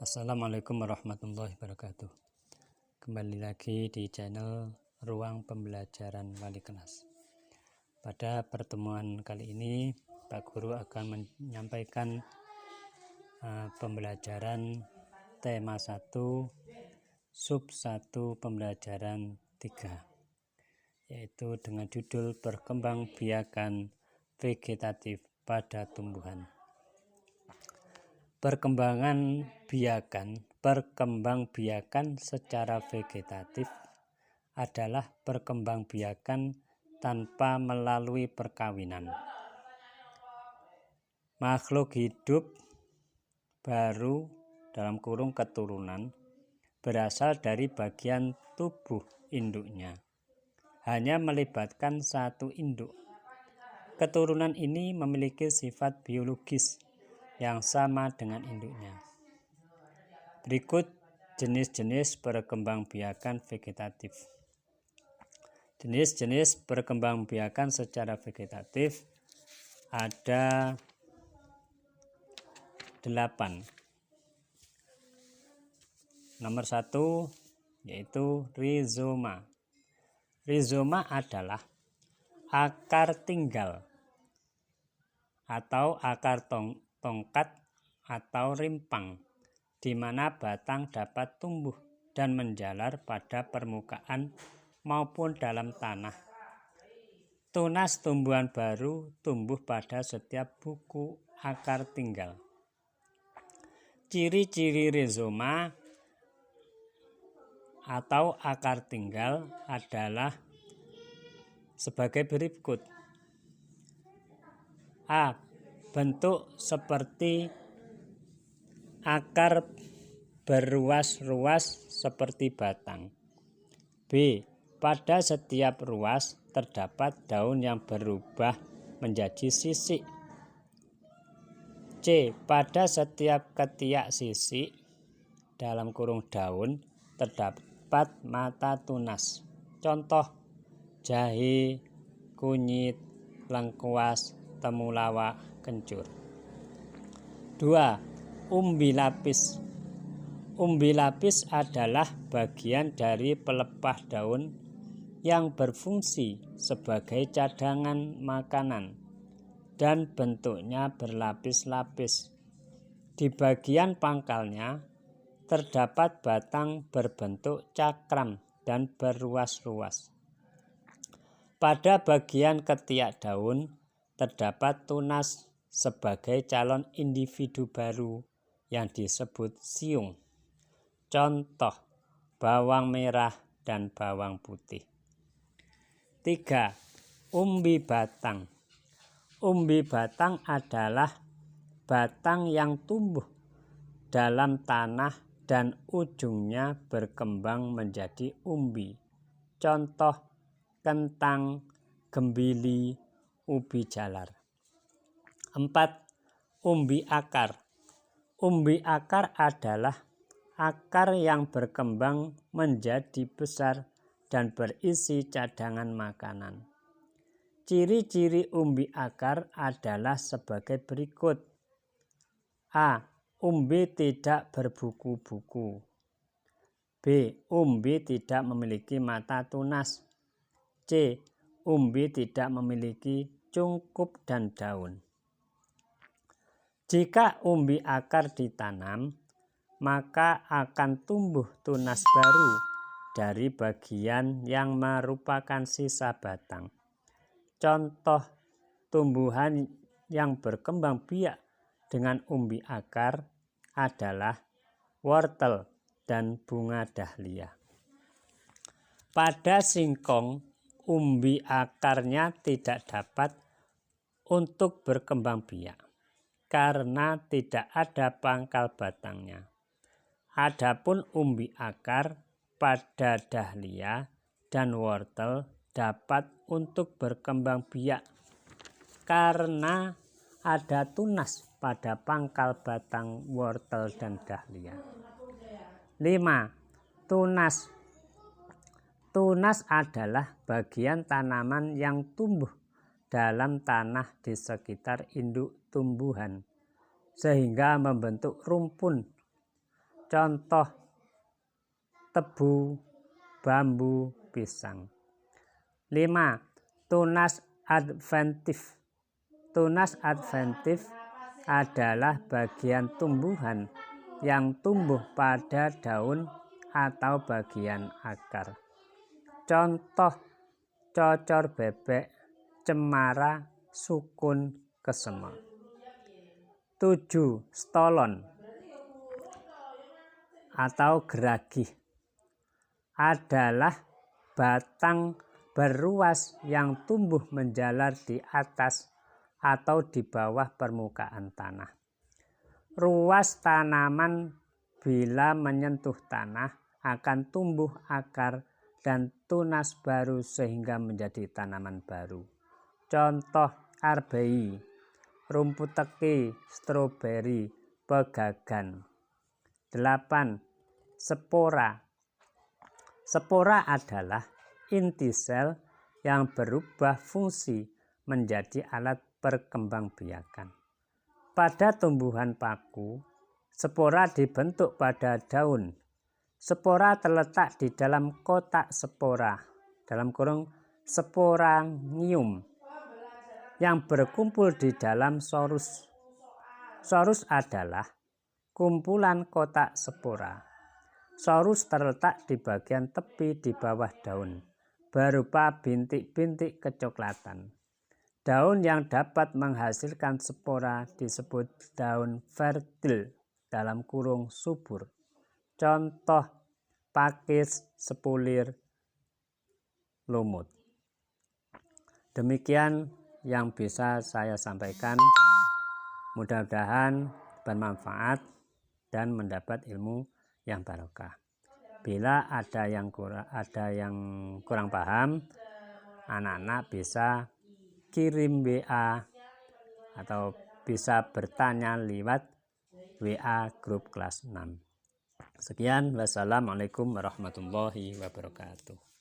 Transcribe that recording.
Assalamualaikum warahmatullahi wabarakatuh. Kembali lagi di channel Ruang Pembelajaran Wali Kelas. Pada pertemuan kali ini Pak Guru akan menyampaikan pembelajaran tema 1 sub 1 pembelajaran 3, yaitu dengan judul Perkembangbiakan Vegetatif pada Tumbuhan. Perkembangbiakan secara vegetatif adalah perkembangbiakan tanpa melalui perkawinan. Makhluk hidup baru dalam kurung keturunan berasal dari bagian tubuh induknya. Hanya melibatkan satu induk. Keturunan ini memiliki sifat biologis yang sama dengan induknya. Berikut jenis-jenis perkembangbiakan vegetatif. Jenis-jenis perkembangbiakan secara vegetatif ada 8. Nomor 1 yaitu rizoma. Rizoma adalah akar tinggal atau akar tongkat atau rimpang, di mana batang dapat tumbuh dan menjalar pada permukaan maupun dalam tanah. Tunas tumbuhan baru tumbuh pada setiap buku akar tinggal. Ciri-ciri rizoma atau akar tinggal adalah sebagai berikut. A. Bentuk seperti akar berruas-ruas seperti batang. B. Pada setiap ruas terdapat daun yang berubah menjadi sisik. C. Pada setiap ketiak sisik dalam kurung daun terdapat mata tunas. Contoh: jahe, kunyit, lengkuas, temulawak, kencur. 2. Umbi lapis. Umbi lapis adalah bagian dari pelepah daun yang berfungsi sebagai cadangan makanan dan bentuknya berlapis-lapis. Di bagian pangkalnya terdapat batang berbentuk cakram dan berruas-ruas. Pada bagian ketiak daun terdapat tunas sebagai calon individu baru yang disebut siung. Contoh: bawang merah dan bawang putih. 3. Umbi batang. Umbi batang adalah batang yang tumbuh dalam tanah dan ujungnya berkembang menjadi umbi. Contoh: kentang, gembili, ubi jalar. 4. Umbi akar. Umbi akar adalah akar yang berkembang menjadi besar dan berisi cadangan makanan. Ciri-ciri umbi akar adalah sebagai berikut. A. Umbi tidak berbuku-buku. B. Umbi tidak memiliki mata tunas. C. Umbi tidak memiliki cungkup dan daun. Jika umbi akar ditanam, maka akan tumbuh tunas baru dari bagian yang merupakan sisa batang. Contoh tumbuhan yang berkembang biak dengan umbi akar adalah wortel dan bunga dahlia. Pada singkong, umbi akarnya tidak dapat untuk berkembang biak karena tidak ada pangkal batangnya. Adapun umbi akar pada dahlia dan wortel dapat untuk berkembang biak karena ada tunas pada pangkal batang wortel dan dahlia. 5. Tunas. Tunas adalah bagian tanaman yang tumbuh dalam tanah di sekitar induk tumbuhan sehingga membentuk rumpun. Contoh tebu, bambu, pisang. 5. Tunas adventif. Tunas adventif adalah bagian tumbuhan yang tumbuh pada daun atau bagian akar. Contoh cocor bebek, cemara, sukun, kesema. 7. Stolon atau geragih adalah batang beruas yang tumbuh menjalar di atas atau di bawah permukaan tanah. Ruas tanaman bila menyentuh tanah akan tumbuh akar dan tunas baru sehingga menjadi tanaman baru. Contoh arbei, rumput teki, stroberi, pegagan. 8. Spora. Spora adalah inti sel yang berubah fungsi menjadi alat perkembangbiakan. Pada tumbuhan paku, spora dibentuk pada daun. Spora terletak di dalam kotak spora, dalam kurung sporangium, yang berkumpul di dalam sorus. Sorus adalah kumpulan kotak spora. Sorus terletak di bagian tepi di bawah daun, berupa bintik-bintik kecoklatan. Daun yang dapat menghasilkan spora disebut daun fertil, dalam kurung subur. Contoh pakis, sepulir, lumut. Demikian yang bisa saya sampaikan. Mudah-mudahan bermanfaat dan mendapat ilmu yang barokah. Bila ada yang kurang paham, anak-anak bisa kirim WA atau bisa bertanya lewat WA grup kelas 6. Sekian, wassalamualaikum warahmatullahi wabarakatuh.